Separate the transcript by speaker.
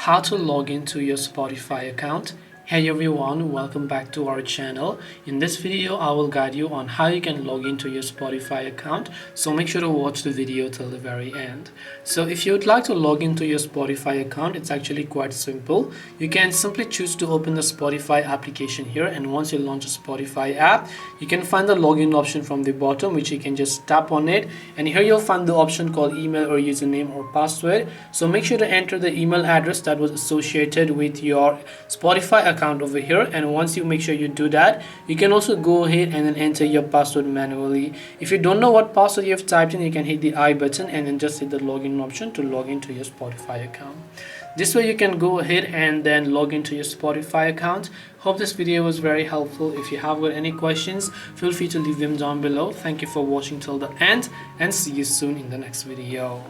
Speaker 1: how to log into your Spotify account. Hey everyone, welcome back to our channel. In this video, I will guide you on how you can log into your Spotify account. So make sure to watch the video till the very end. So if you would like to log into your Spotify account, it's actually quite simple. You can simply choose to open the Spotify application here, and once you launch a Spotify app, you can find the login option from the bottom, which you can just tap on it, and here you'll find the option called email or username or password. So make sure to enter the email address that was associated with your Spotify account over here, and once you make sure you do that, you can also go ahead and then enter your password manually. If you don't know what password you have typed in, you can hit the I button and then just hit the login option to log into your Spotify account. This way you can go ahead and then log into your Spotify account. Hope this video was very helpful. If you have got any questions, feel free to leave them down below. Thank you for watching till the end, and see you soon in the next video.